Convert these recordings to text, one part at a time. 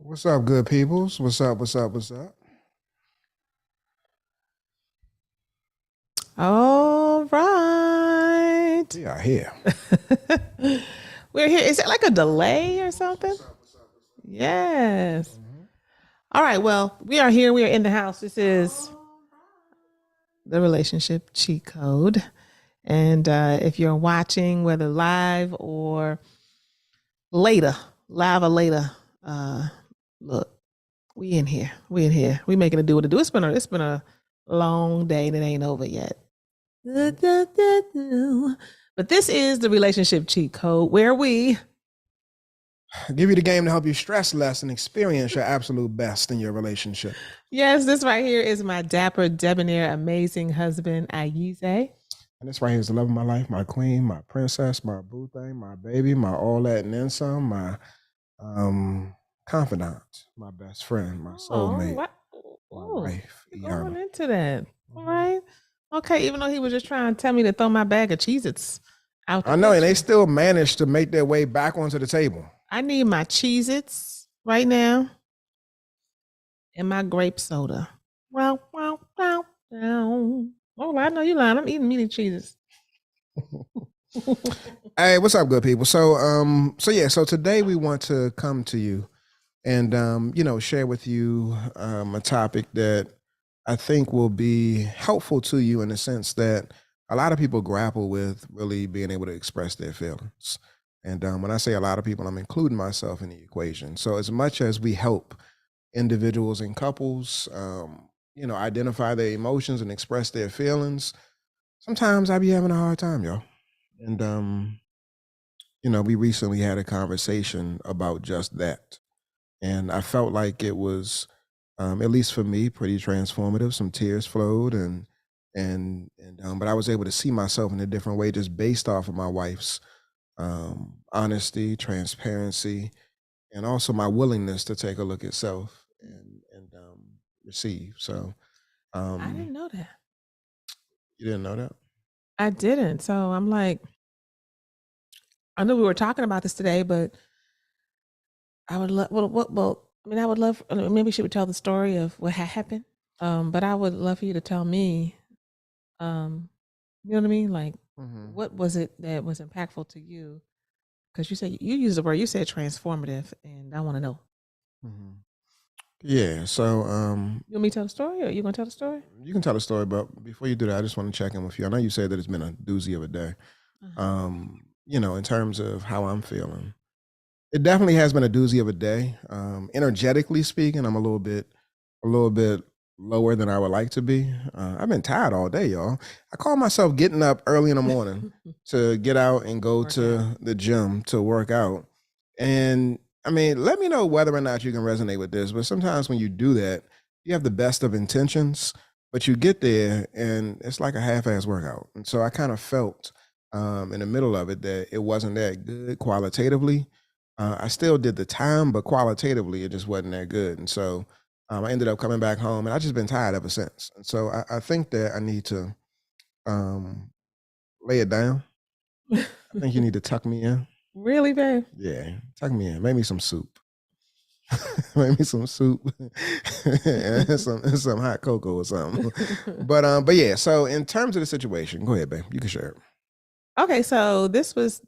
What's up, good peoples? What's up? What's up? What's up? All right. We are here. We're here. Is it like a delay or something? Yes. Mhm. All right. Well, we are here. We are in the house. This is the relationship cheat code. And if you're watching, whether live or later, live or later, uh, look, we in here. We in here. We making it do what it do. It's been a long day and it ain't over yet. But this is the relationship cheat code where we Give you the game to help you stress less and experience your absolute best in your relationship. yes, this right here is my dapper, debonair, amazing husband, Ayize. And this right here is the love of my life, my queen, my princess, my boo thing, my baby, my all that and then some, my confidant, my best friend, my soulmate, Wow. my Oh, wife, you're going Iana. into that. All Mhm. right. Okay, even though he was just trying to tell me to throw my bag of Cheez-Its out the I know, and they picture. still managed to make their way back onto the table. I need my Cheez-Its right now and my grape soda. Wow, wow, wow, wow. Oh, I know you lying. I'm eating meaty cheeses. Hey, what's up, good people? So today we want to come to you and share with you a topic that I think will be helpful to you in the sense that a lot of people grapple with really being able to express their feelings. And when I say a lot of people, I'm including myself in the equation. So as much as we help individuals and couples, identify their emotions and express their feelings, sometimes I be having a hard time, y'all. And we recently had a conversation about just that, and I felt like it was, at least for me, pretty transformative. Some tears flowed, but I was able to see myself in a different way just based off of my wife's honesty, transparency, and also my willingness to take a look at self and receive. So, I didn't um, know that. you didn't know that? I didn't. So I'm like, I knew we were talking about this today, but I would love. I mean, I would love. Maybe she would tell the story of what had happened. But I would love for you to tell me. You know what I mean? Like, Hmm. what was it that was impactful to you? Because you said you used the word. You said transformative, and I want to know. Hmm. Yeah. So, You want me to tell the story, or you gonna tell the story? you can tell the story, but before you do that, I just want to check in with you. I know you said that it's been a doozy of a day. Uh-huh. In terms of how I'm feeling, it definitely has been a doozy of a day. Energetically speaking, I'm a little bit lower than I would like to be. I've been tired all day, y'all. I call myself getting up early in the morning to get out and go Work out. to the gym to work out. And I mean, let me know whether or not you can resonate with this. But sometimes when you do that, you have the best of intentions, but you get there and it's like a half-ass workout. And so I kind of felt in the middle of it that it wasn't that good qualitatively. I still did the time, but qualitatively, it just wasn't that good. And so I ended up coming back home, and I've just been tired ever since. And so I think that I need to um, lay it down. I think you need to tuck me in. Really, babe? Yeah, tuck me in. Make me some soup. Make me some soup and some hot cocoa or something. But yeah. So in terms of the situation, go ahead, babe. You can share it. Okay, so was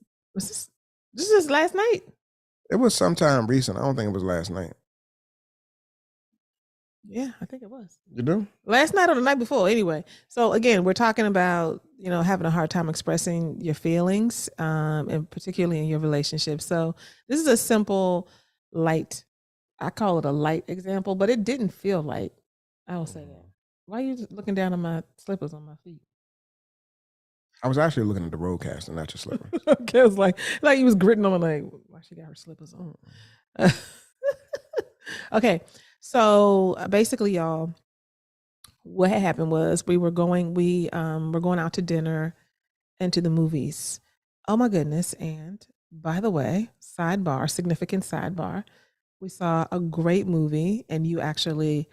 this is last night? It was sometime recent. I don't think it was last night. Yeah, I think it was. You do? Last night or the night before, anyway. So again, we're talking about, having a hard time expressing your feelings, and particularly in your relationship. So this is a simple, light, I call it a light example, but it didn't feel light. I will say that. Mhm. Why are you just looking down at my slippers on my feet? I was actually looking at the roadcaster, not your slippers. Okay, it was like he was gritting on, like, why she got her slippers on. Okay, so basically, y'all, what had happened was we were going out to dinner and to the movies. Oh my goodness! And by the way, sidebar, significant sidebar, we saw a great movie, and you actually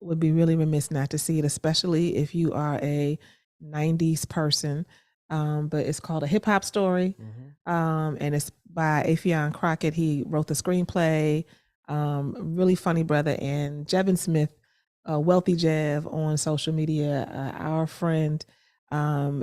would be really remiss not to see it, especially if you are a '90s person. But it's called A Hip Hop Story, Mhm. and it's by Afion Crockett. He wrote the screenplay. Really funny brother. And Jevin Smith, Wealthy Jev on social media, our friend,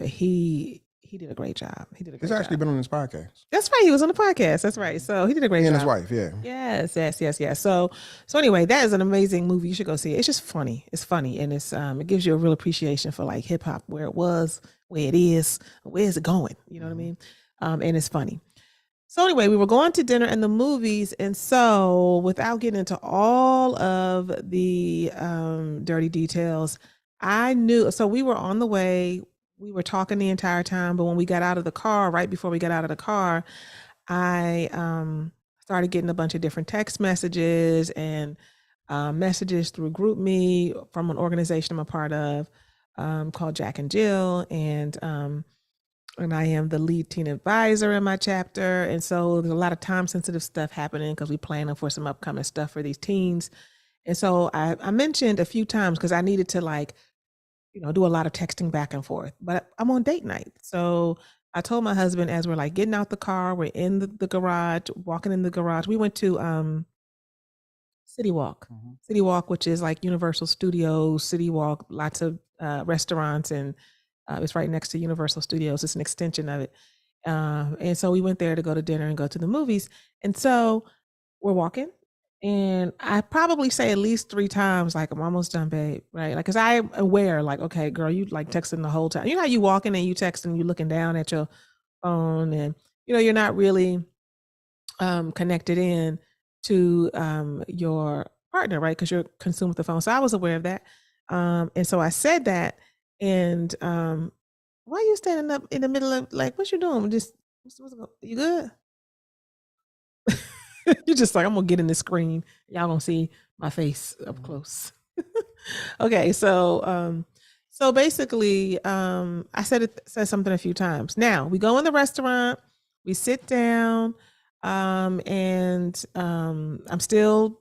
he did a great job. He did a He's great actually job. been on this podcast. That's right. He was on the podcast. That's right. So he did a great He and job. his wife, yeah. Yes, yes, yes, yes. So anyway, that is an amazing movie. You should go see it. It's just funny. It's funny, and it gives you a real appreciation for like hip hop, where it was, where it is, where is it going. You know what I mean? And it's funny. So anyway, we were going to dinner and the movies, and so without getting into all of the dirty details, I knew. So we were on the way. We were talking the entire time, but when we got out of the car, right before we got out of the car, I started getting a bunch of different text messages and messages through GroupMe from an organization I'm a part of called Jack and Jill, and I am the lead teen advisor in my chapter. And so there's a lot of time sensitive stuff happening because we planning for some upcoming stuff for these teens. And so I mentioned a few times because I needed to like, do a lot of texting back and forth, but I'm on date night. So I told my husband as we're like getting out the car, we're in the garage, walking in the garage. We went to City Walk, City Walk, which is like Universal Studios, City Walk, lots of restaurants, and it's right next to Universal Studios. It's an extension of it. And so we went there to go to dinner and go to the movies. And so we're walking, and I probably say at least 3 times, like, I'm almost done, babe. Right. Like, cause I'm aware, like, okay, girl, you like texting the whole time. You know how you walking and you texting, you looking down at your phone, and you're not really connected in to your partner, right? Because you're consumed with the phone. So I was aware of that. And so I said that, and why are you standing up in the middle of, like, what you doing? Just you good? You're just like, I'm gonna get in the screen. Y'all gonna see my face up close. Okay, so basically, I said something a few times. Now we go in the restaurant, we sit down, and I'm still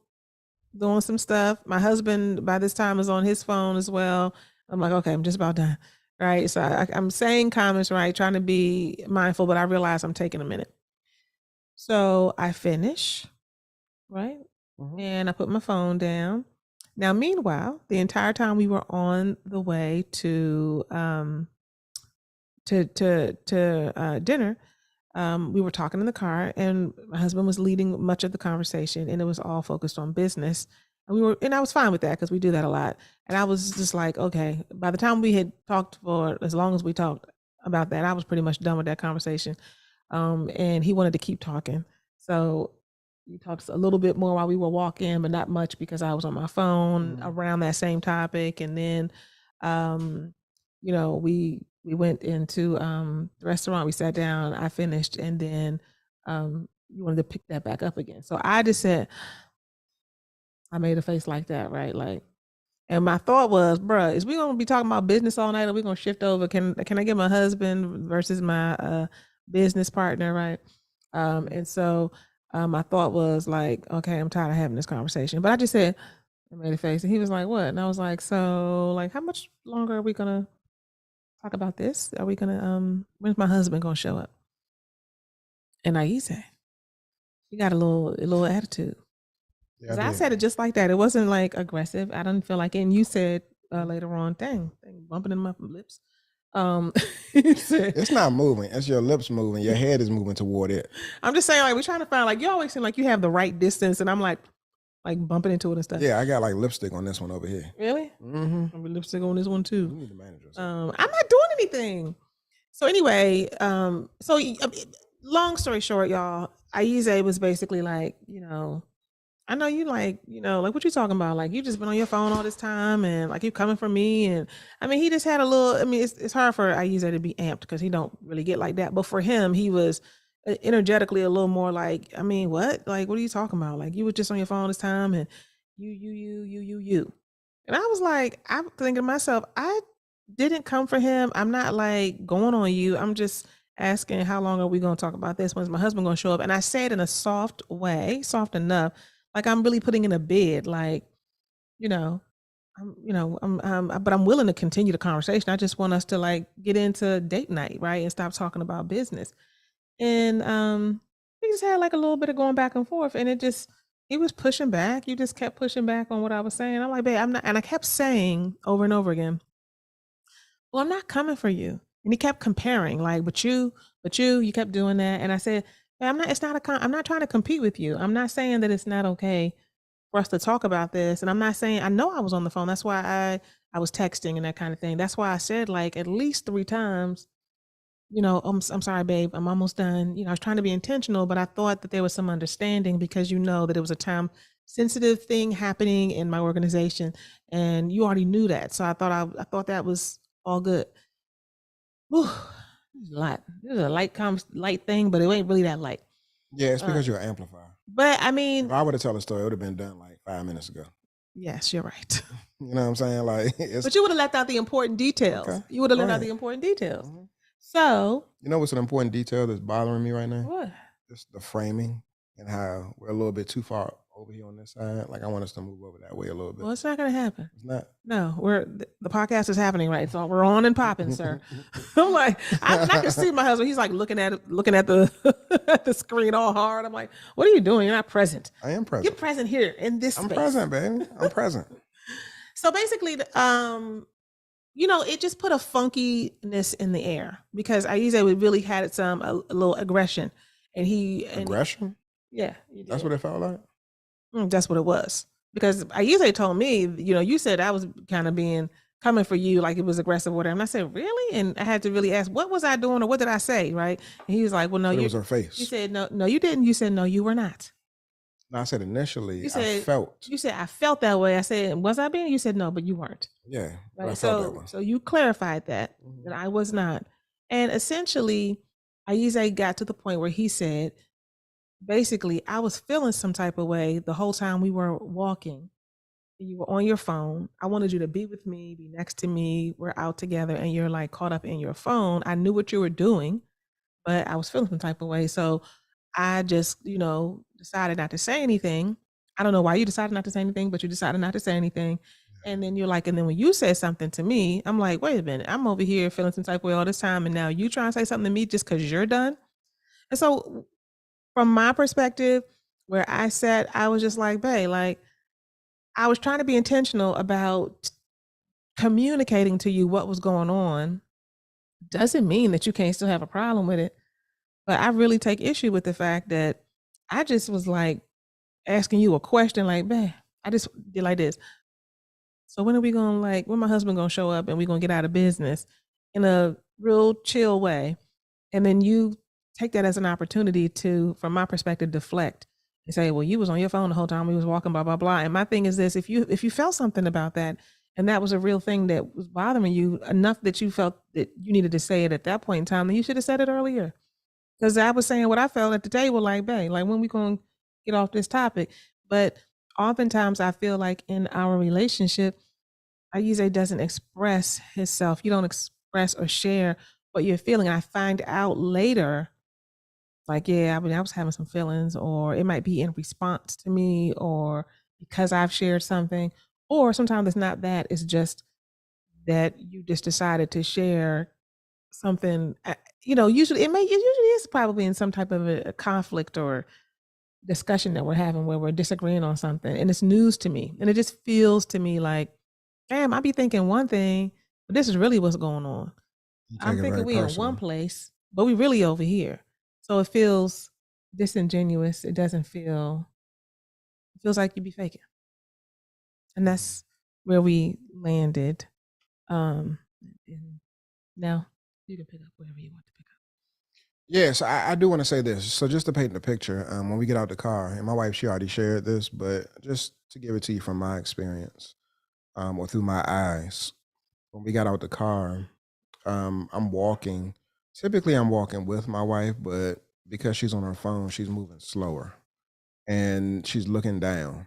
doing some stuff. My husband by this time is on his phone as well. I'm like, okay, I'm just about done. Right. So I'm saying comments, right, trying to be mindful, but I realize I'm taking a minute. So I finish, right? And I put my phone down. Now, meanwhile, the entire time we were on the way to dinner, we were talking in the car, and my husband was leading much of the conversation, and it was all focused on business. And I was fine with that because we do that a lot. And I was just like, okay. By the time we had talked for as long as we talked about that, I was pretty much done with that conversation. And he wanted to keep talking, so we talked a little bit more while we were walking, but not much because I was on my phone around that same topic. And then, we went into the restaurant. We sat down. I finished, and then you wanted to pick that back up again. So I just said, I made a face like that, right? Like, and my thought was, bruh, is we gonna be talking about business all night, or we gonna shift over? Can I get my husband versus my business partner, right? And so my thought was like, okay, I'm tired of having this conversation. But I just said, I made a face, and he was like, what? And I was like, so like, how much longer are we gonna talk about this? Are we gonna when's my husband gonna show up? And Ayize, he got a little attitude. Yeah, Because I I did. said it just like that. It wasn't like aggressive. I didn't feel like it. And you said later on, dang, bumping in my lips. He said, It's not moving. It's your lips moving. Your head is moving toward it. I'm just saying, like, we're trying to find, like, you always seem like you have the right distance, and I'm like bumping into it and stuff. Yeah, I got like lipstick on this one over here. Really? Mm-hmm. I'm with lipstick on this one too. You need to manage yourself. I'm not doing anything. So anyway, long story short, y'all, Ayize was basically like, I know you like, like, what you talking about? Like, you just been on your phone all this time, and like, you coming for me. And I mean, he just had a little, I mean, it's hard for Ayize to be amped because he don't really get like that. But for him, he was energetically a little more like, I mean, what? Like, what are you talking about? Like, you were just on your phone this time, and you. And I was like, I'm thinking to myself, I didn't come for him. I'm not like going on you. I'm just asking, how long are we going to talk about this? When's my husband going to show up? And I said in a soft way, soft enough, like I'm really putting in a bid, like, you know, but I'm willing to continue the conversation. I just want us to like get into date night, right, and stop talking about business. And we just had like a little bit of going back and forth, and it just He was pushing back. You just kept pushing back on what I was saying. I'm like, babe, I'm not. And I kept saying over and over again, well, I'm not coming for you. And he kept comparing, like, you kept doing that. And I said, "Hey, I'm not, it's not I'm not trying to compete with you. I'm not saying that it's not okay for us to talk about this. And I'm not saying, I know I was on the phone. That's why I was texting and that kind of thing. That's why I said like at least 3 times, I'm sorry, babe, I'm almost done. I was trying to be intentional, but I thought that there was some understanding because that it was a time sensitive thing happening in my organization, and you already knew that. So I thought that was all good. Whew, this is a lot. This is a light thing, but it ain't really that light. Yeah, it's because you're an amplifier. But I If mean, I were to tell a story, it would have been done like 5 minutes ago. yes, you're right. You know what I'm saying? Like, But you would have left out the important details. Okay, You would have go left out ahead. the important details. Mhm. So You know what's an important detail that's bothering me right now? what? Just the framing and how we're a little bit too far over here on this side. Like, I want us to move over that way a little bit. Well, it's not going to happen. It's not. No, the podcast is happening, right? So we're on and popping, sir. I'm like, I can see my husband. He's like looking at the at the screen all hard. I'm like, what are you doing? You're not present. I am present. Get present here in this I'm space. present, baby. I'm present. So basically, it just put a funkiness in the air because Ayize really had a little aggression, and Aggression? yeah, That's what it felt like? that's what it was. Because Ayize told me, you said I was kind of coming for you, like it was aggressive or whatever. And I said, really? And I had to really ask, what was I doing or what did I say? Right. And he was like, well, no, But it was her face. You said, no, you didn't. You said, no, you were not. No, I said initially, You said, I felt. You said, I felt that way. I said, was I being? You said, no, but you weren't. Yeah. Right. I felt that way. So you clarified that I was not. And essentially, Ayize got to the point where he said, basically, I was feeling some type of way the whole time we were walking. You were on your phone. I wanted you to be with me, be next to me. We're out together, and you're like caught up in your phone. I knew what you were doing, but I was feeling some type of way. So I just, decided not to say anything. I don't know why you decided not to say anything, but you decided not to say anything. And then you're like, and then when you said something to me, I'm like, wait a minute, I'm over here feeling some type of way all this time, and now you trying to say something to me just because you're done. And so, from my perspective, where I sat, I was just like, babe, like I was trying to be intentional about communicating to you what was going on. Doesn't mean that you can't still have a problem with it. But I really take issue with the fact that I just was like asking you a question, like, man, I just did like this. So when are we gonna when my husband gonna show up and we gonna get out of business in a real chill way? And then you take that as an opportunity to, from my perspective, deflect and say, well, you was on your phone the whole time we was walking, blah, blah, blah. And my thing is this, if you felt something about that and that was a real thing that was bothering you enough that you felt that you needed to say it at that point in time, then you should have said it earlier. Because I was saying what I felt at the table, like, babe, like when we gonna get off this topic? But oftentimes I feel like in our relationship, Ayize doesn't express himself. You don't express or share what you're feeling. I find out later, like, yeah, I was having some feelings, or it might be in response to me, or because I've shared something, or sometimes it's not that, it's just that you just decided to share something. Usually it usually is probably in some type of a conflict or discussion that we're having where we're disagreeing on something, and it's news to me, and it just feels to me like, damn, I be thinking one thing, but this is really what's going on. I'm thinking we in one place, but we really over here. So it feels disingenuous. It feels like you be faking. And that's where we landed. And now you can pick up wherever you want to pick up. Yes, I do want to say this. So just to paint the picture, when we get out the car, and my wife, she already shared this, but just to give it to you from my experience, or through my eyes, when we got out the car, I'm walking. Typically, I'm walking with my wife, but because she's on her phone, she's moving slower and she's looking down.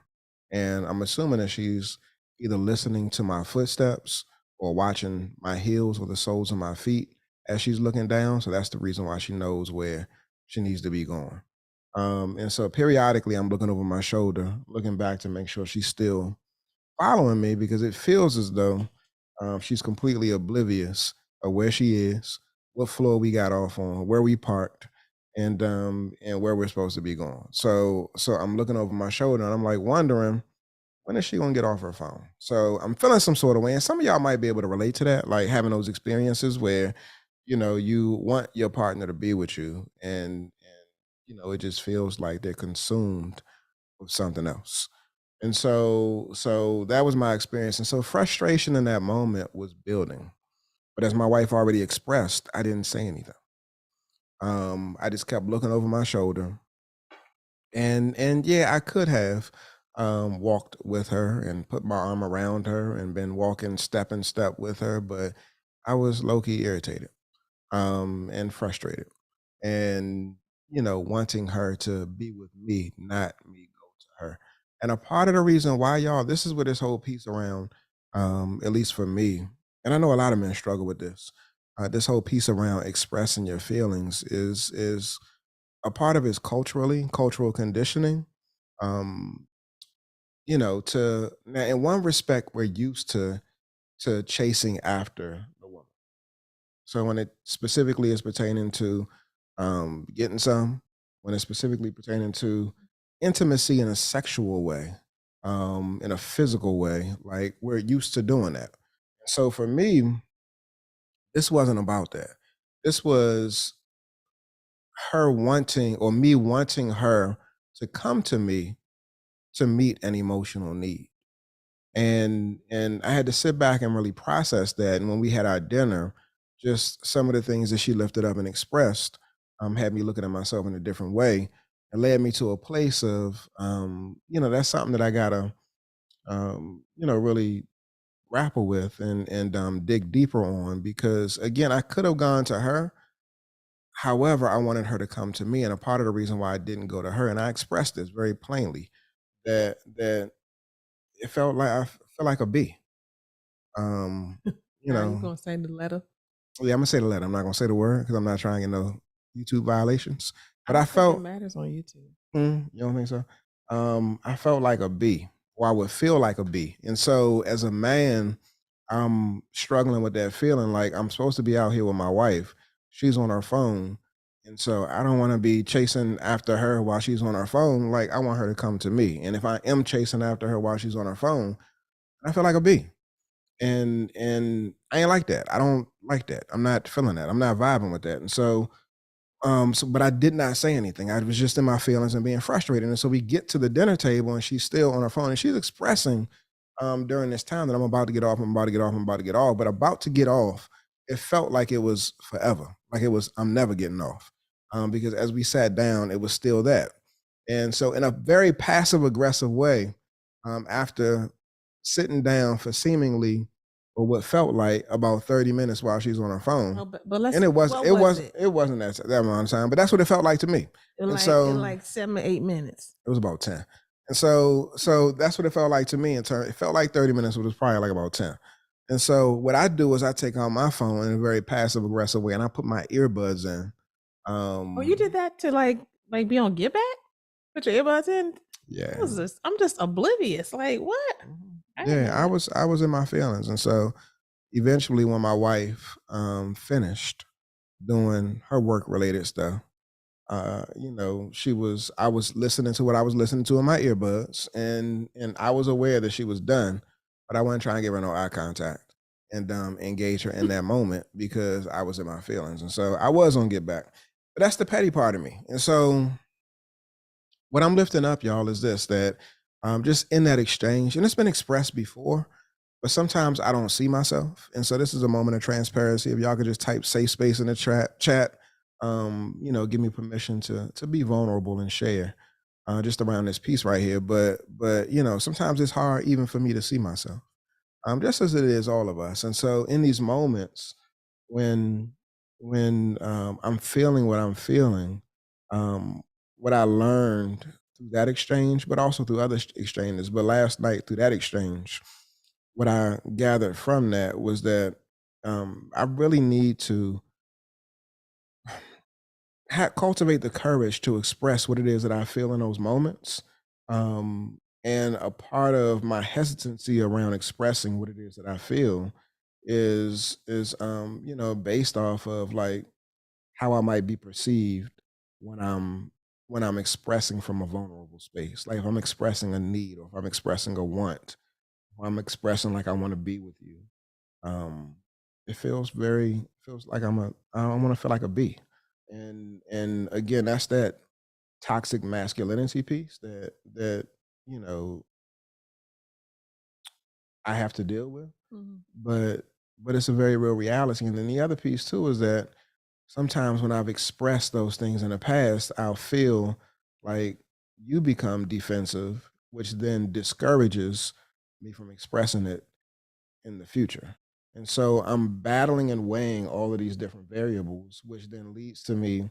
And I'm assuming that she's either listening to my footsteps or watching my heels or the soles of my feet as she's looking down. So that's the reason why she knows where she needs to be going. And so periodically, I'm looking over my shoulder, looking back to make sure she's still following me because it feels as though she's completely oblivious of where she is, what floor we got off on, where we parked, and where we're supposed to be going. So I'm looking over my shoulder and I'm like wondering when is she gonna get off her phone? So I'm feeling some sort of way. And some of y'all might be able to relate to that, like having those experiences where, you want your partner to be with you and it just feels like they're consumed with something else. And so that was my experience. And so frustration in that moment was building. But as my wife already expressed, I didn't say anything. I just kept looking over my shoulder. And yeah, I could have walked with her and put my arm around her and been walking step in step with her, but I was low key irritated and frustrated and wanting her to be with me, not me go to her. And a part of the reason why, y'all, this is where this whole piece around, at least for me, and I know a lot of men struggle with this. This whole piece around expressing your feelings is a part of is culturally cultural conditioning. Um, to now in one respect, we're used to chasing after the woman. So when it specifically is pertaining to getting some, when it's specifically pertaining to intimacy in a sexual way, in a physical way, like we're used to doing that. So for me, this wasn't about that. This was her wanting or me wanting her to come to me to meet an emotional need. And I had to sit back and really process that. And when we had our dinner, just some of the things that she lifted up and expressed had me looking at myself in a different way and led me to a place of that's something that I gotta really grapple with and dig deeper on because again, I could have gone to her. However, I wanted her to come to me. And a part of the reason why I didn't go to her, and I expressed this very plainly, that it felt like felt like a B. Um, you Now you know, gonna say the letter? yeah, I'm gonna say the letter. I'm not gonna say the word because I'm not trying to get no YouTube violations. I But I don't think it felt, matters on YouTube. you don't think so? I felt like a B, or I would feel like a B. And so as a man, I'm struggling with that feeling. Like I'm supposed to be out here with my wife. She's on her phone. And so I don't want to be chasing after her while she's on her phone. Like I want her to come to me. And if I am chasing after her while she's on her phone, I feel like a B. And I ain't like that. I don't like that. I'm not feeling that. I'm not vibing with that. And so but I did not say anything. I was just in my feelings and being frustrated. And so we get to the dinner table and she's still on her phone and she's expressing during this time that I'm about to get off, I'm about to get off, I'm about to get off. But about to get off, it felt like it was forever. Like it was, I'm never getting off. Because as we sat down, it was still that. And so in a very passive aggressive way, after sitting down for seemingly or what felt like about 30 minutes while she's on her phone, Oh, but let's and it was what it was was it? it wasn't that amount of time, but that's what it felt like to me. And In so like 7 or 8 minutes. it was about 10. And so that's what it felt like to me in turn. It felt like 30 minutes, but it was probably like about 10. And so what I do is I take out my phone in a very passive aggressive way and I put my earbuds in. Oh, you did Um that to like be on Get Back? Put your earbuds in? yeah. I'm just oblivious. Like what? I didn't Yeah, know I was in my feelings. And so eventually when my wife finished doing her work related stuff, I was listening to what I was listening to in my earbuds and I was aware that she was done, but I wasn't trying to give her no eye contact and engage her in that. that moment because I was in my feelings. And so I was on get back. But that's the petty part of me. And so what I'm lifting up, y'all, is this that just in that exchange, and it's been expressed before, but sometimes I don't see myself. And so this is a moment of transparency. If y'all could just type safe space in the chat, give me permission to be vulnerable and share just around this piece right here. But sometimes it's hard even for me to see myself. Just as it is all of us. And so in these moments when I'm feeling what I'm feeling, um, what I learned through that exchange, but also through other exchanges. But last night through that exchange, what I gathered from that was that I really need to cultivate the courage to express what it is that I feel in those moments. And a part of my hesitancy around expressing what it is that I feel is based off of like how I might be perceived when I'm expressing from a vulnerable space. Like if I'm expressing a need, or if I'm expressing a want, or I'm expressing like I want to be with you. Um, it feels like I want to feel like a bee. And again, that's that toxic masculinity piece that you know I have to deal with. Mhm. But it's a very real reality. And then the other piece too is that sometimes when I've expressed those things in the past, I'll feel like you become defensive, which then discourages me from expressing it in the future. And so I'm battling and weighing all of these different variables, which then leads to me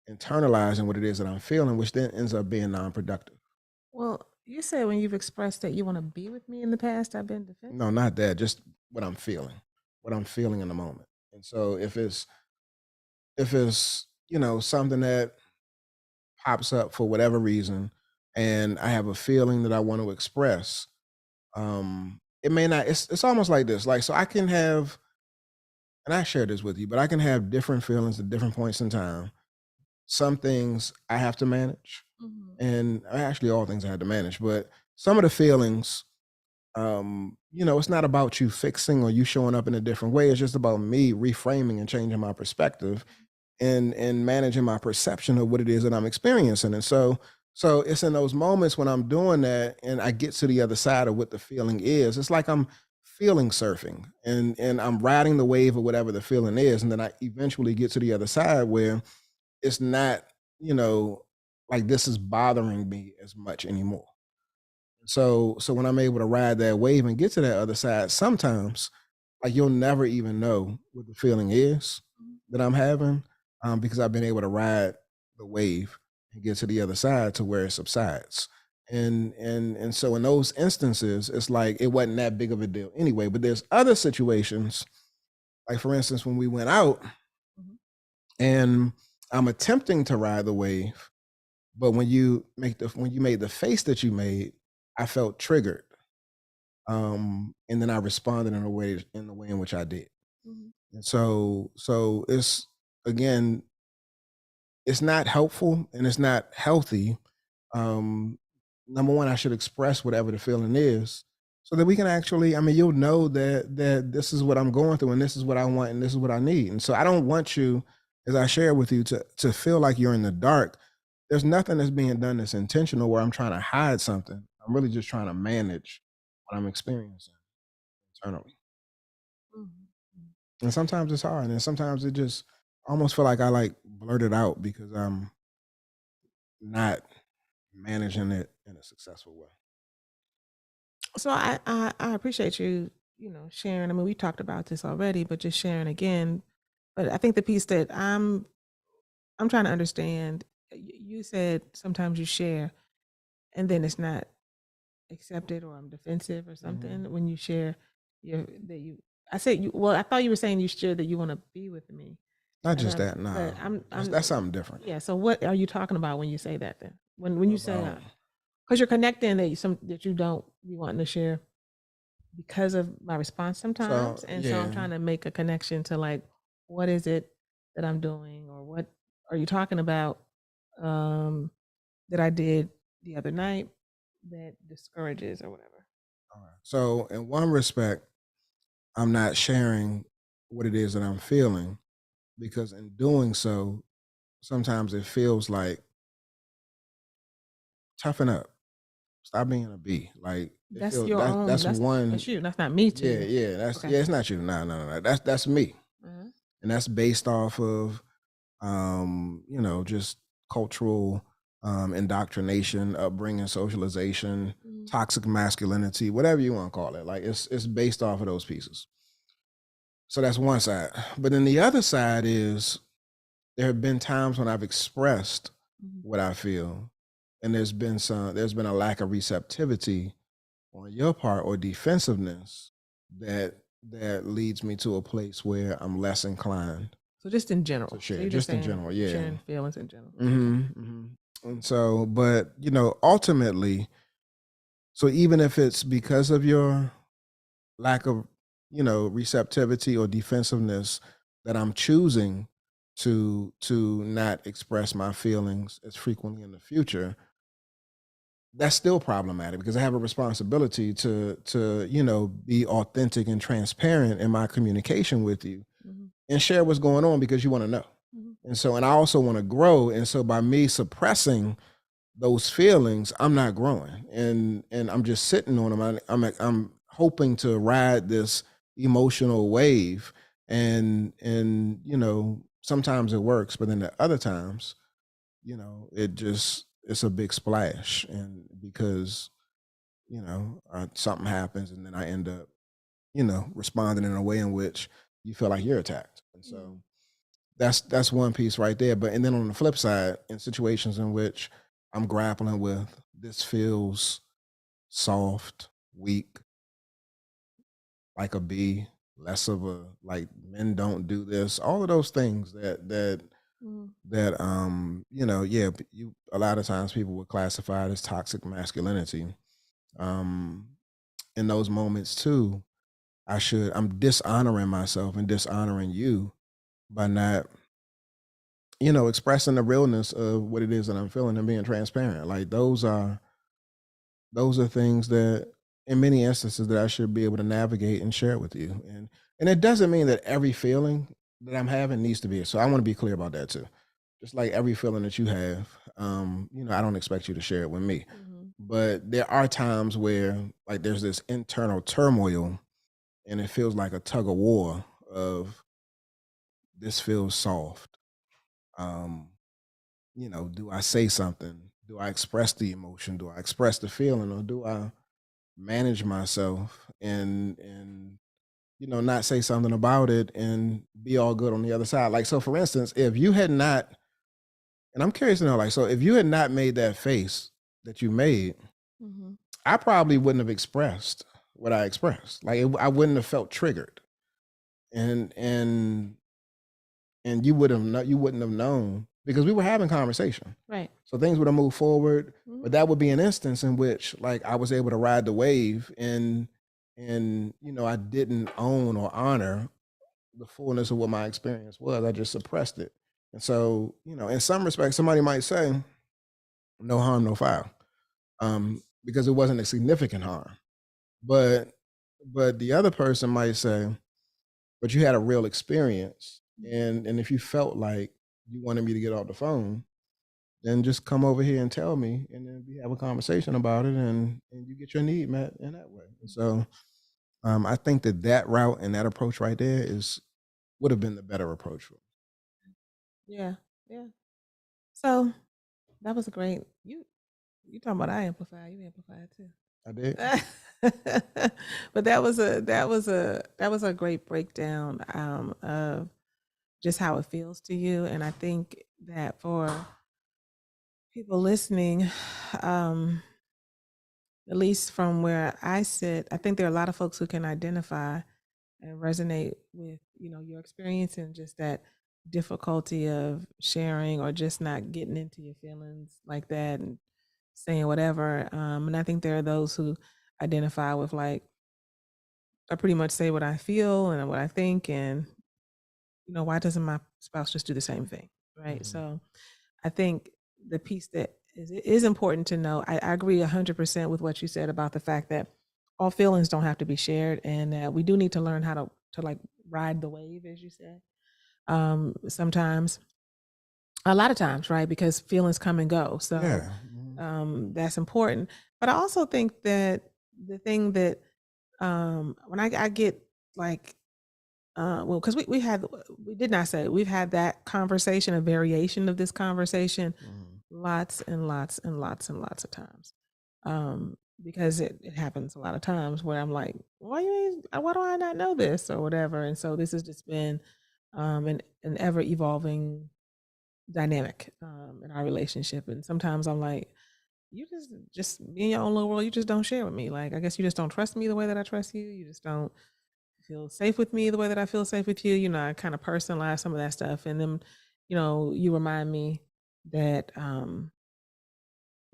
internalizing what it is that I'm feeling, which then ends up being non-productive. Well, you said when you've expressed that you want to be with me in the past, I've been No, defensive. not that, just what I'm feeling in the moment. And so if it's, something that pops up for whatever reason and I have a feeling that I want to express, it may not, it's almost like this. Like, so I can have, and I share this with you, but I can have different feelings at different points in time. Some things I have to manage, Mhm. and actually all things I had to manage, but some of the feelings, it's not about you fixing or you showing up in a different way. It's just about me reframing and changing my perspective and managing my perception of what it is that I'm experiencing. And so it's in those moments when I'm doing that and I get to the other side of what the feeling is. It's like I'm feeling surfing and I'm riding the wave of whatever the feeling is. And then I eventually get to the other side where it's not, you know, like this is bothering me as much anymore. So when I'm able to ride that wave and get to that other side, sometimes like you'll never even know what the feeling is Mhm. that I'm having, because I've been able to ride the wave and get to the other side to where it subsides. And so in those instances, it's like it wasn't that big of a deal anyway. But there's other situations, like for instance, when we went out Mhm. and I'm attempting to ride the wave, but when you made the face that you made, I felt triggered. And then I responded in the way in which I did. Mhm. And so it's again, it's not helpful and it's not healthy. Um, Number one, I should express whatever the feeling is so that we can actually, I mean, you'll know that this is what I'm going through and this is what I want and this is what I need. And so I don't want you, as I share with you, to feel like you're in the dark. There's nothing that's being done that's intentional where I'm trying to hide something. I'm really just trying to manage what I'm experiencing internally. Mhm. And sometimes it's hard, and sometimes it just almost feel like I like blurt it out because I'm not managing it in a successful way. So I appreciate you, sharing. I mean, we talked about this already, but just sharing again. But I think the piece that I'm trying to understand, you said sometimes you share and then it's not accepted or I'm defensive or Mhm. something when you share your that you I said you well, I thought you were saying you shared that you want to be with me. Not And just that, but nah. I'm That's something different. yeah, so what are you talking about when you say that then? When you say About because you're connecting that you don't you want to share because of my response so sometimes. And so I'm yeah, trying to make a connection to like, what is it that I'm doing or what are you talking about um, that I did the other night that discourages or whatever? all right. So in one respect, I'm not sharing what it is that I'm feeling because in doing so, sometimes it feels like toughen up, stop being a B. Like it That's feels your own. that's one. That's you. That's not me to Yeah, you. yeah, Okay. it's not you. No, no, no, no. That's me. Uh-huh. And that's based off of just cultural indoctrination, upbringing, socialization, Mhm. toxic masculinity, whatever you want to call it. Like it's based off of those pieces. So that's one side. But then the other side is there have been times when I've expressed Mhm. what I feel, and there's been a lack of receptivity on your part or defensiveness that leads me to a place where I'm less inclined So just in to general. So share, you're just just in saying general. you're Yeah. sharing feelings in general. Okay. Hmm. And so, but ultimately, so even if it's because of your lack of, receptivity or defensiveness that I'm choosing to not express my feelings as frequently in the future, that's still problematic because I have a responsibility to be authentic and transparent in my communication with you Mhm. and share what's going on because you want to know. Mhm. And I also want to grow. And so by me suppressing those feelings, I'm not growing, and I'm just sitting on them. I'm hoping to ride this emotional wave, and sometimes it works, but then the other times, it's a big splash, and because something happens, and then I end up responding in a way in which you feel like you're attacked, and so Mhm. that's one piece right there. But and then on the flip side, in situations in which I'm grappling with this feels soft, weak, like a bee, less of a like men don't do this. All of those things Mhm. yeah, you a lot of times people would classify it as toxic masculinity. Um in those moments too, I'm dishonoring myself and dishonoring you by not expressing the realness of what it is that I'm feeling and being transparent. Like those are things that in many instances that I should be able to navigate and share with you. And it doesn't mean that every feeling that I'm having needs to be. So I want to be clear about that too. Just like every feeling that you have, I don't expect you to share it with me. Mhm. But there are times where like there's this internal turmoil and it feels like a tug of war of this feels soft. Um, do I say something? Do I express the emotion? Do I express the feeling, or do I manage myself and not say something about it and be all good on the other side? Like, so for instance, if you had not, and I'm curious to know, like, so if you had not made that face that you made, Mhm. I probably wouldn't have expressed what I expressed. Like, I wouldn't have felt triggered, and and and you wouldn't have known because we were having conversation. Right. So things would have moved forward, Mhm. but that would be an instance in which like I was able to ride the wave and I didn't own or honor the fullness of what my experience was. I just suppressed it. And so, in some respects, somebody might say, no harm, no foul. Because it wasn't a significant harm. But the other person might say, but you had a real experience. And if you felt like you wanted me to get off the phone, then just come over here and tell me, and then we have a conversation about it, and you get your need met in that way. And so, I think that route and that approach right there is would have been the better approach for me. Yeah. Yeah. So that was a great you talking about I amplify, you amplified too. I did. But that was a great breakdown of just how it feels to you. And I think that for people listening, um, at least from where I sit, I think there are a lot of folks who can identify and resonate with, your experience and just that difficulty of sharing or just not getting into your feelings like that and saying whatever. And I think there are those who identify with like, I pretty much say what I feel and what I think, and why doesn't my spouse just do the same thing, right? Mhm. So I think the piece that is important to know, I agree 100% with what you said about the fact that all feelings don't have to be shared, and that we do need to learn how to like ride the wave, as you said. Sometimes, a lot of times, right? Because feelings come and go, so Yeah. Mhm. that's important. But I also think that the thing that when I get like well, because we did not say we've had that conversation, a variation of this conversation, Mhm. lots and lots and lots and lots of times. Because it happens a lot of times where I'm like, why do I not know this or whatever? And so this has just been an ever evolving dynamic in our relationship. And sometimes I'm like, you just be in your own little world. You just don't share with me. Like, I guess you just don't trust me the way that I trust you. You just don't feel safe with me the way that I feel safe with you. I kind of personalize some of that stuff. And then, you remind me that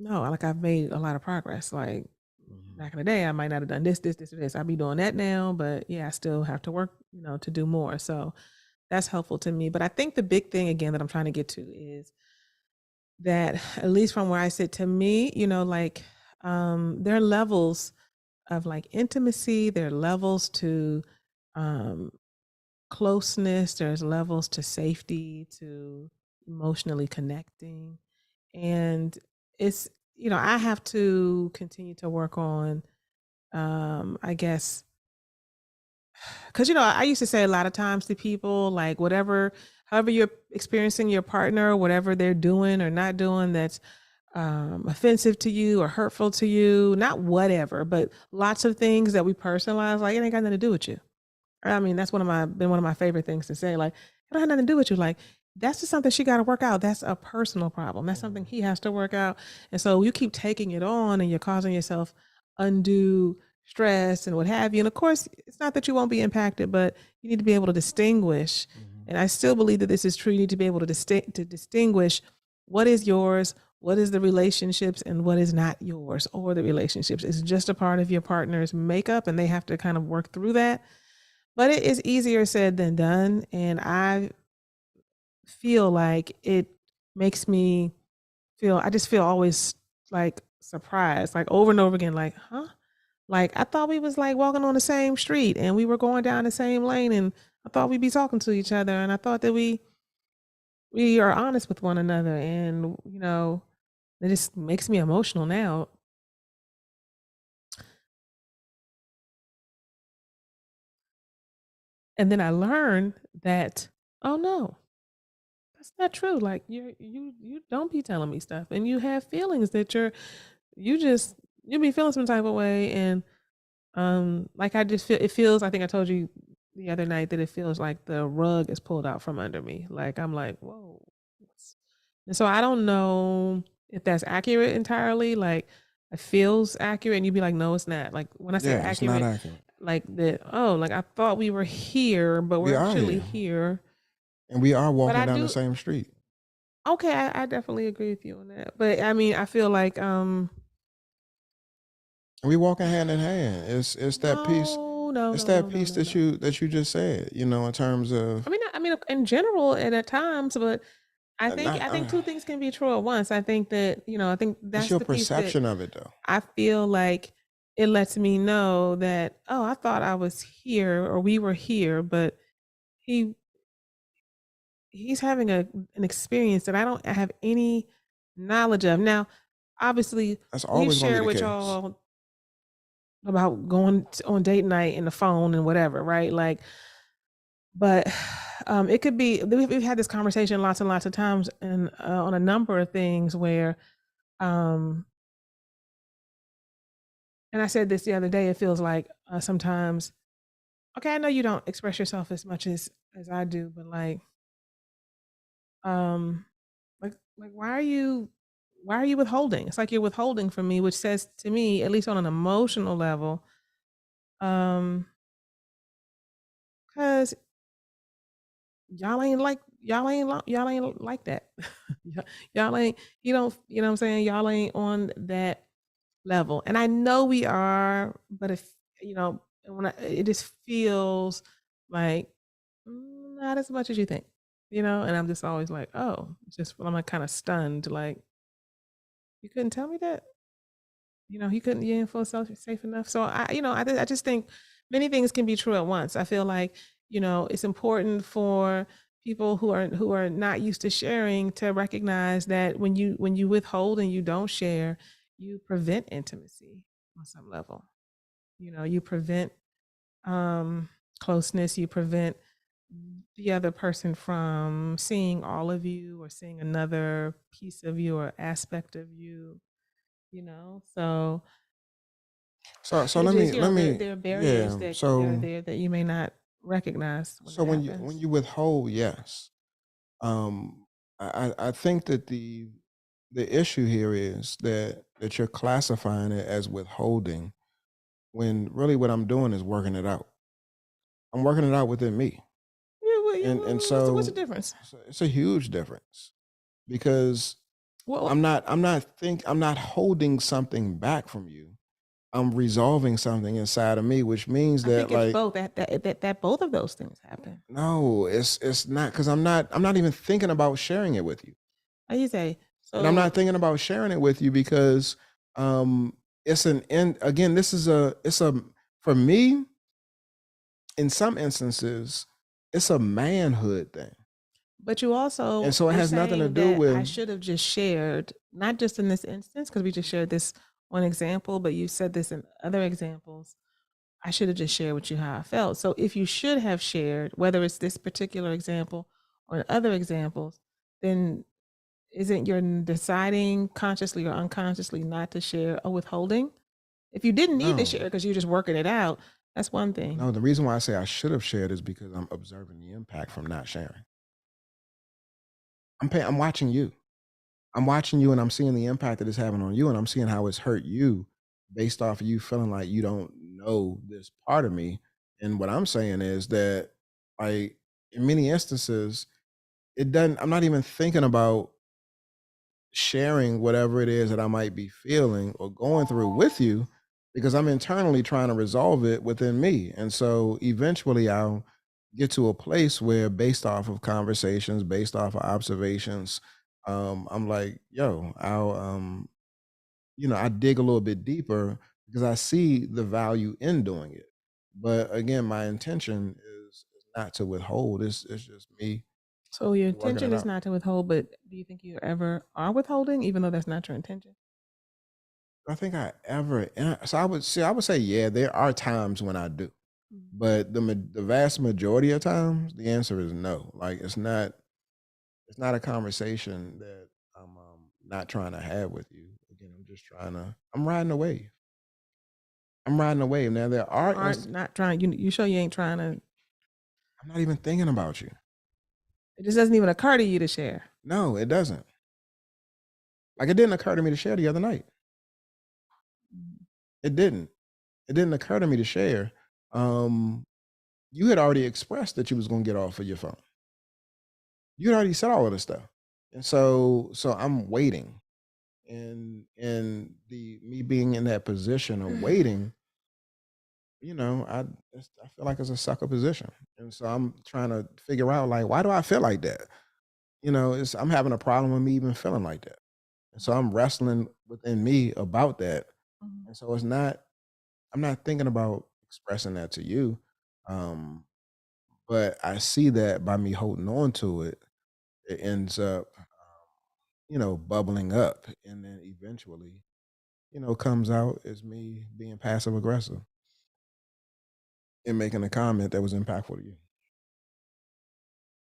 no, like I've made a lot of progress. Like Mhm. back in the day, I might not have done this, this, this, or this. I'll be doing that now, but yeah, I still have to work, to do more. So that's helpful to me. But I think the big thing again that I'm trying to get to is that, at least from where I sit, to me, like, there are levels of like intimacy, there are levels to um closeness, there's levels to safety, to emotionally connecting. And it's, I have to continue to work on, I guess, because I used to say a lot of times to people, like, whatever, however you're experiencing your partner, whatever they're doing or not doing that's offensive to you or hurtful to you, not whatever, but lots of things that we personalize, like, it ain't got nothing to do with you. I mean, that's been one of my favorite things to say. Like, it don't have nothing to do with you. Like, that's just something she got to work out. That's a personal problem. That's something he has to work out. And so you keep taking it on, and you're causing yourself undue stress and what have you. And of course, it's not that you won't be impacted, but you need to be able to distinguish. And I still believe that this is true. You need to be able to distinguish what is yours, what is the relationships, and what is not yours or the relationships. It's just a part of your partner's makeup, and they have to kind of work through that. But it is easier said than done, and I feel like it makes me I just feel always like surprised, like over and over again, like, huh? Like, I thought we was like walking on the same street and we were going down the same lane, and I thought we'd be talking to each other, and I thought that we are honest with one another, and it just makes me emotional now. And then I learned that, oh no, that's not true. Like, you don't be telling me stuff, and you have feelings that you be feeling some type of way. And like, I just feel, it feels, I think I told you the other night that it feels like the rug is pulled out from under me. Like, I'm like, whoa. And so I don't know if that's accurate entirely. Like, it feels accurate, and you'd be like, no, it's not. Like, when I say Yeah, it's not accurate, accurate. like that, oh, like, I thought we were here, but We we're are actually here, here. and we are But walking I down the do, same street, okay, I definitely agree with you on that. But I mean, I feel like, and we walking hand in hand. It's that piece. no, no, It's no, that no, no, piece no, that no. you just said. In terms of I mean, in general and at times, but I think not. two things can be true at once. I think that, I think It's that's your the piece that perception of it, though. I feel like it lets me know that, oh, I thought I was here or we were here, but he he's having an experience that I don't have any knowledge of. Now, obviously, That's we've always going to shared be the with case. y'all about going on date night and the phone and whatever, right? Like, but it could be, we've had this conversation lots and lots of times, and on a number of things where, um, and I said this the other day, it feels like, sometimes, okay, I know you don't express yourself as much as I do, but um, like, why are you withholding? It's like you're withholding from me, which says to me, at least on an emotional level, um, because y'all ain't like that. Y'all ain't, you know what I'm saying? Y'all ain't on that level. And I know we are, but if, it just feels like, not as much as you think, and I'm just always like, oh, I'm like kind of stunned, like, you couldn't tell me that? He couldn't, you didn't feel safe enough. So I just think many things can be true at once. I feel like, it's important for people who are not used to sharing to recognize that when you withhold and you don't share, you prevent intimacy on some level. You prevent um closeness, you prevent the other person from seeing all of you or seeing another piece of you or aspect of you, so So it let just, me let me there are barriers yeah. that are So there that you may not recognize when so that when happens. you withhold, yes. I think that the issue here is that you're classifying it as withholding when really what I'm doing is working it out. I'm working it out within me. And What's the difference? so it's a huge difference because Well, I'm not holding something back from you. I'm resolving something inside of me, which means I that think it's like both that both of those things happen. no, it's not because I'm not even thinking about sharing it with you. How you say? And I'm not So, thinking about sharing it with you because um it's an end again, this is a it's a for me, in some instances, it's a manhood thing. but you And also so it you're has nothing to saying do that I with should have just shared, not just in this instance, because we just shared this one example, but you said this in other examples. I should have just shared with you how I felt. So if you should have shared, whether it's this particular example or other examples, then isn't you're deciding consciously or unconsciously not to share a withholding? If you didn't need to no. share because you're just working it out, that's one thing. No, the reason why I say I should have shared is because I'm observing the impact from not sharing. I'm watching you. I'm watching you and I'm seeing the impact that it's having on you and I'm seeing how it's hurt you based off of you feeling like you don't know this part of me. And what I'm saying is that like in many instances, it doesn't I'm not even thinking about sharing whatever it is that I might be feeling or going through with you because I'm internally trying to resolve it within me. And so eventually I'll get to a place where based off of conversations, based off of observations, I'm like, yo, I dig a little bit deeper because I see the value in doing it. But again, my intention is not to withhold. It's just me So your working intention it is out. not to withhold, but do you think you ever are withholding, even though that's not your intention? I think I ever so I would say, yeah, there are times when I do, Mhm. but the vast majority of times, the answer is no. Like, it's not a conversation that I'm, not trying to have with you. Again, I'm riding the wave. I'm riding the wave. Now, there You are aren't not trying. You sure you ain't trying to? I'm not even thinking about you. It just doesn't even occur to you to share. No, it doesn't. Like, it didn't occur to me to share the other night. Mhm. It didn't. It didn't occur to me to share. Um, you had already expressed that you was gonna get off of your phone. You had already said all of this stuff. And so I'm waiting. And the me being in that position of waiting, I feel like it's a sucker position. And so I'm trying to figure out like why do I feel like that? I'm having a problem with me even feeling like that. And so I'm wrestling within me about that. Mhm. And so I'm not thinking about expressing that to you. Um, but I see that by me holding on to it, it ends up bubbling up and then eventually, comes out as me being passive aggressive and making a comment that was impactful to you.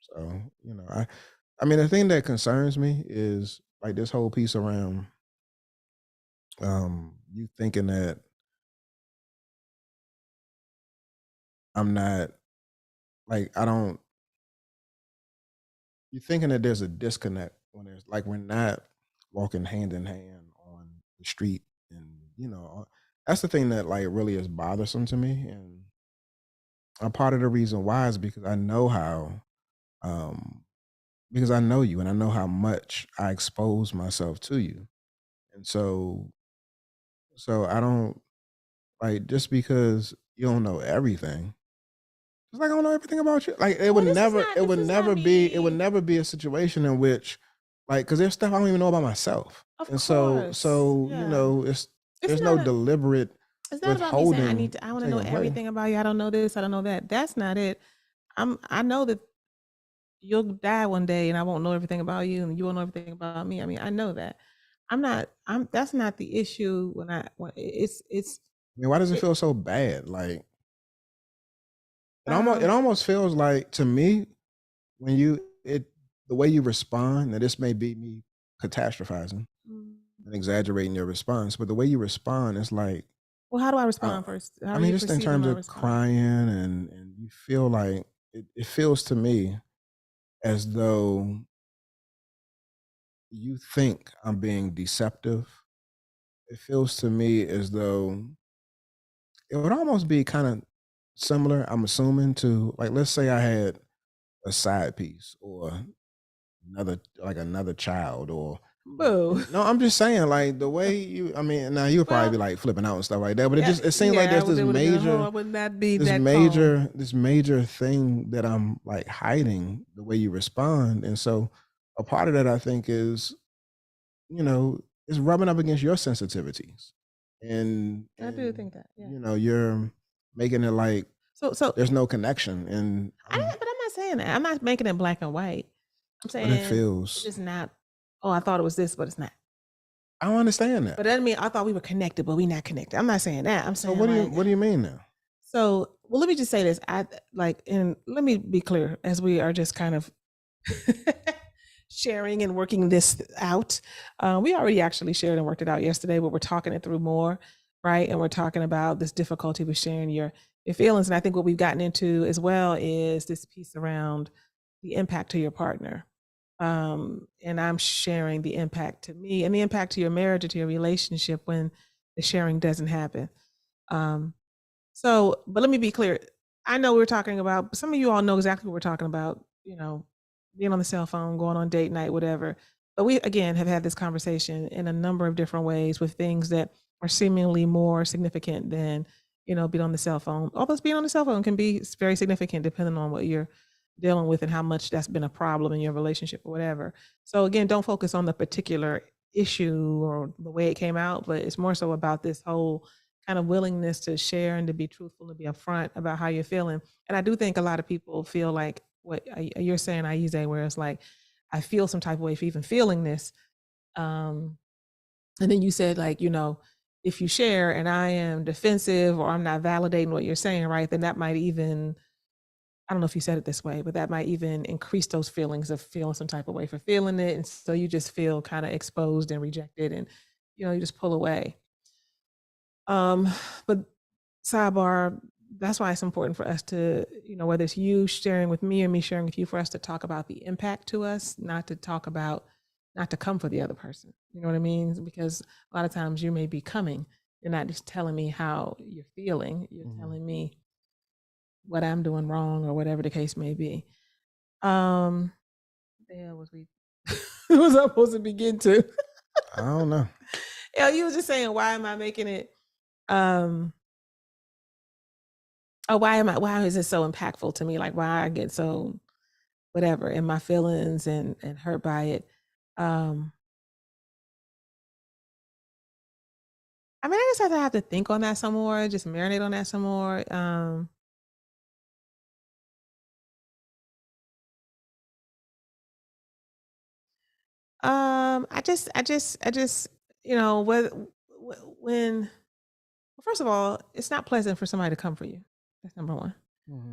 So, I mean, the thing that concerns me is like this whole piece around you thinking that I'm not like I don't you thinking that there's a disconnect when there's like we're not walking hand in hand on the street and that's the thing that like really is bothersome to me and a part of the reason why is um because I know you and I know how much I expose myself to you. And so I don't like just because you don't know everything. It's like I don't know everything about you. Like Well, this is not it would me. never be a situation in which like because there's stuff I don't even know about myself. Of And so course, so yeah. it's It's there's no not a. deliberate It's not about me saying I need withholding to. I want to know taking place. everything about you. I don't know this. I don't know that. That's not it. I know that you'll die one day, and I won't know everything about you, and you won't know everything about me. I mean, I know that. I'm not. I'm. That's not the issue. When it's I mean, why does it it. feel so bad? Like it Um. almost feels like to me when you it the way you respond, now this may be me catastrophizing mm, and exaggerating your response, but the way you respond is like, Well, how do I uh, respond first? How I are mean, you just in perceiving terms my of response? crying and you feel like it feels to me as though you think I'm being deceptive. It feels to me as though it would almost be kind of similar, I'm assuming, to like let's say I had a side piece or another child or Boo. No, I'm just saying, like the way you. I mean, now you'll probably Well, be like flipping out and stuff like that, but yeah, it seems like yeah, there's this they would have been, oh, I major, would not be that calm. this major thing that I'm like hiding the way you respond, and so a part of that I think is, is rubbing up against your sensitivities, I do think that, yeah. you're making it like So there's no connection, and but I'm not saying that. I'm not making it black and white. I'm but it saying it's feels. just not. Oh, I thought it was this, but it's not. I don't understand But that. that doesn't mean I thought we were connected, but we not connected. I'm not saying that. I'm So saying like. what do you mean now? So, well, let me just say this. I like, and let me be clear as we are just kind of sharing and working this out. We already actually shared and worked it out yesterday, but we're talking it through more, right? And we're talking about this difficulty with sharing your feelings. And I think what we've gotten into as well is this piece around the impact to your partner. And I'm sharing the impact to me and the impact to your marriage or to your relationship when the sharing doesn't happen. Um, so, but let me be clear. I know we're talking about, some of you all know exactly what we're talking about, being on the cell phone, going on date night, whatever. But we, again, have had this conversation in a number of different ways with things that are seemingly more significant than, being on the cell phone. Although being on the cell phone can be very significant depending on what you're dealing with and how much that's been a problem in your relationship or whatever. So, again, don't focus on the particular issue or the way it came out, but it's more so about this whole kind of willingness to share and to be truthful and be upfront about how you're feeling. And I do think a lot of people feel like what you're saying, Ayize, where it's like, I feel some type of way for even feeling this. And then you said, like, if you share and I am defensive or I'm not validating what you're saying, right, then that might even, I don't know if you said it this way, but that might even increase those feelings of feeling some type of way for feeling it. And so you just feel kind of exposed and rejected and, you just pull away. But sidebar, that's why it's important for us to, whether it's you sharing with me or me sharing with you, for us to talk about the impact to us, not to come for the other person. You know what I mean? Because a lot of times you may be coming. You're not just telling me how you're feeling. You're telling me what I'm doing wrong or whatever the case may be. What the hell was we was I supposed to begin to? I don't know. Yeah, you was just saying, why am I making it why is it so impactful to me? Like, why I get so whatever in my feelings and hurt by it. I mean, I guess I have to think on that some more, just marinate on that some more. I just, when, well, first of all, it's not pleasant for somebody to come for you. That's number one,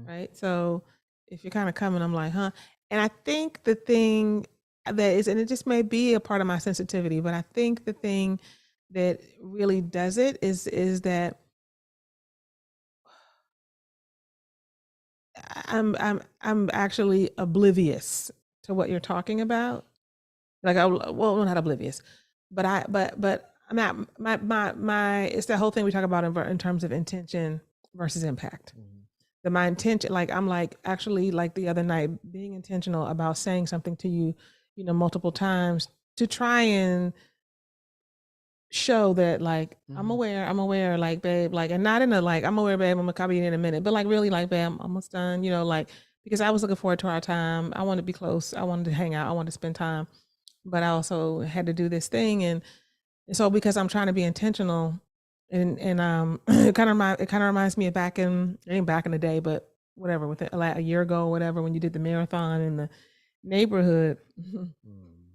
right? So if you're kind of coming, I'm like, huh? And I think the thing that is, and it just may be a part of my sensitivity, but I think the thing that really does it is that I'm actually oblivious to what you're talking about. Like, well, not oblivious, but I'm not my it's that whole thing we talk about in terms of intention versus impact. My intention, like, I'm like, actually, like the other night, being intentional about saying something to you, multiple times to try and show that, like, I'm aware, like, babe, like, and not in a like, I'm aware, babe, I'm gonna copy you in a minute, but like, really, like, babe, I'm almost done, like, because I was looking forward to our time. I wanted to be close. I wanted to hang out. I wanted to spend time, but I also had to do this thing, and so because I'm trying to be intentional, and it kind of reminds me of back in, it ain't back in the day, but whatever, with it, like a year ago or whatever, when you did the marathon in the neighborhood.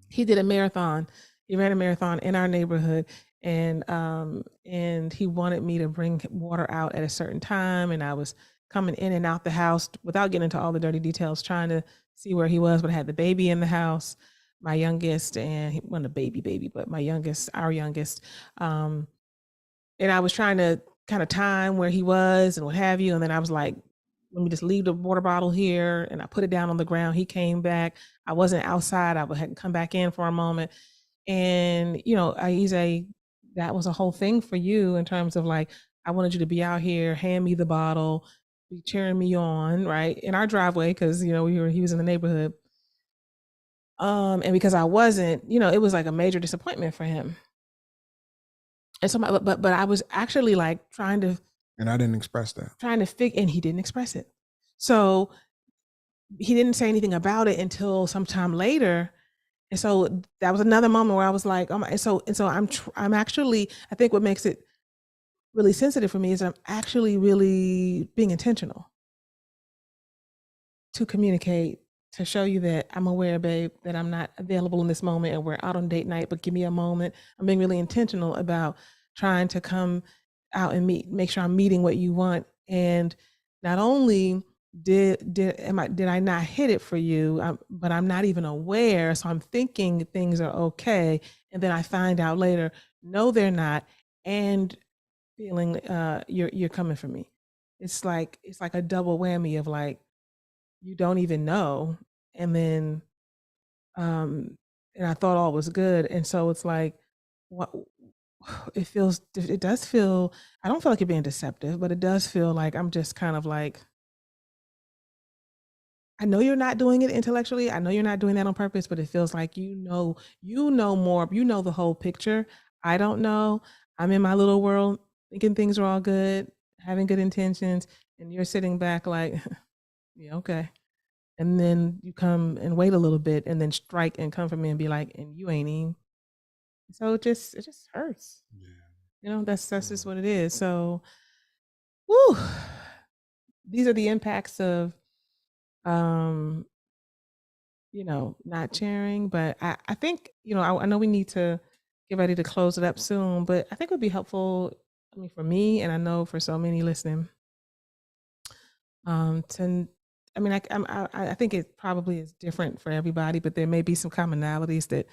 He did a marathon. He ran a marathon in our neighborhood, and he wanted me to bring water out at a certain time, and I was coming in and out the house without getting into all the dirty details, trying to see where he was, but I had the baby in the house, my youngest, and he wasn't a baby, but my youngest, our youngest. And I was trying to kind of time where he was and what have you. And then I was like, let me just leave the water bottle here. And I put it down on the ground. He came back. I wasn't outside. I had come back in for a moment. And, Ayize, that was a whole thing for you in terms of like, I wanted you to be out here, hand me the bottle, be cheering me on, right? In our driveway, because, he was in the neighborhood. And because I wasn't, it was like a major disappointment for him. And so, but I was actually like and I didn't express that. And he didn't express it. So he didn't say anything about it until sometime later. And so that was another moment where I was like, oh my, and so I'm actually, I think what makes it really sensitive for me is I'm actually really being intentional to communicate, to show you that I'm aware, babe, that I'm not available in this moment and we're out on date night, but give me a moment. I'm being really intentional about trying to come out and make sure I'm meeting what you want. And not only did I not hit it for you, but I'm not even aware. So I'm thinking things are okay. And then I find out later, no, they're not. And feeling you're coming for me. It's like a double whammy of like, you don't even know. And then and I thought all was good. And so it's like, what it does feel, I don't feel like you're being deceptive, but it does feel like I'm just kind of like, I know you're not doing it intellectually. I know you're not doing that on purpose, but it feels like you know more, the whole picture. I don't know. I'm in my little world thinking things are all good, having good intentions, and you're sitting back like, yeah, okay. And then you come and wait a little bit and then strike and come for me and be like, and you ain't even. So it just hurts. Yeah. That's just what it is. So woo. These are the impacts of not sharing. But I think, I know we need to get ready to close it up soon, but I think it would be helpful, for me, and I know for so many listening, to I think it probably is different for everybody, but there may be some commonalities that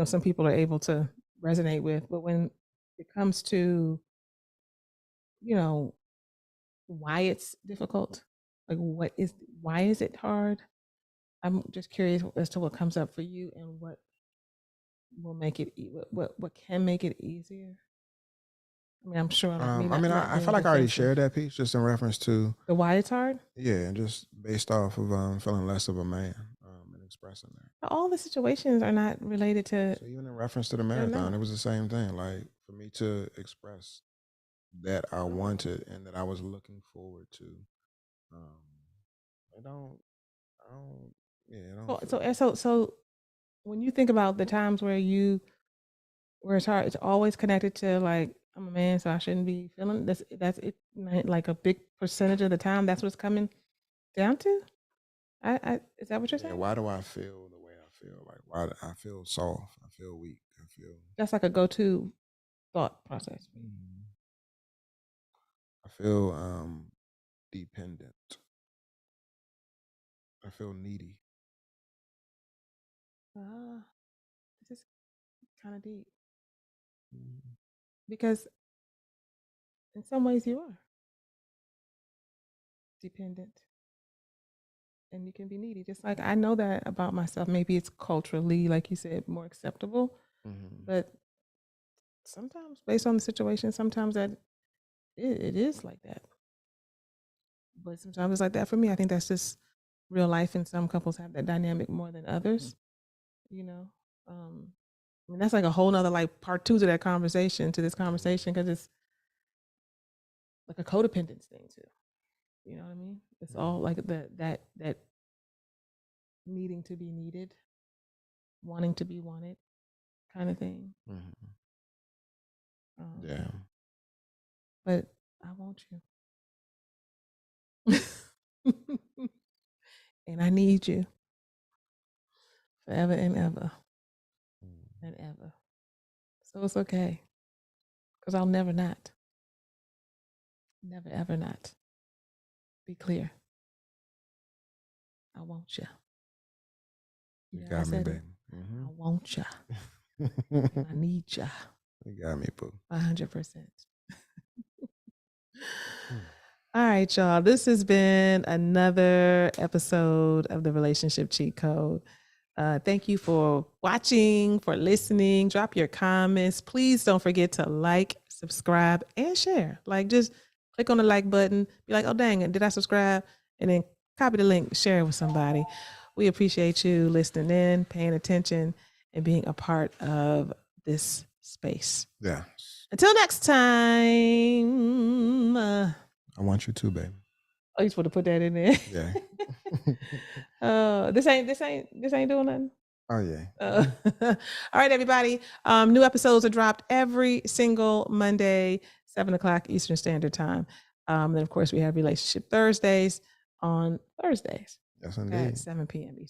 some people are able to resonate with. But when it comes to why it's difficult, like why is it hard? I'm just curious as to what comes up for you and what will make it what can make it easier. I'm sure like I feel like I already shared that piece just in reference to the why it's hard. Yeah, and just based off of feeling less of a man and expressing that. But all the situations are not related to. So even in reference to the marathon, it was the same thing. Like for me to express that I wanted and that I was looking forward to. Um, I don't, yeah, I don't. So when you think about the times where it's hard, it's always connected to like, I'm a man, so I shouldn't be feeling that's it, like a big percentage of the time. That's what's coming down to. Is that what you're saying? Why do I feel the way I feel? Like why do I feel soft? I feel weak. I feel that's like a go-to thought process. I feel dependent. I feel needy. This is kind of deep because in some ways you are dependent and you can be needy. Just like I know that about myself. Maybe it's culturally, like you said, more acceptable, but sometimes based on the situation, sometimes that it is like that. But sometimes it's like that for me. I think that's just real life, and some couples have that dynamic more than others. That's like a whole nother like part 2 to this conversation, because it's like a codependence thing too. You know what I mean? It's all like that needing to be needed, wanting to be wanted, kind of thing. Yeah. But I want you, and I need you forever and ever and ever. So it's okay, because I'll never not, never ever not. Be clear. I want you. You got me, baby. I want you. I need you. You got me, boo. 100%. All right, y'all. This has been another episode of the Relationship Cheat Code. Thank you for watching, for listening. Drop your comments. Please don't forget to like, subscribe, and share. Like, just click on the like button. Be like, oh, dang it, did I subscribe? And then copy the link, share it with somebody. We appreciate you listening in, paying attention, and being a part of this space. Yeah. Until next time. I want you to, baby. Oh, you just want to put that in there. Yeah. This ain't doing nothing. Oh yeah. All right, everybody. New episodes are dropped every single Monday, 7:00 Eastern Standard Time. Then of course we have Relationship Thursdays on Thursdays Yes, at indeed. 7 p.m. Eastern.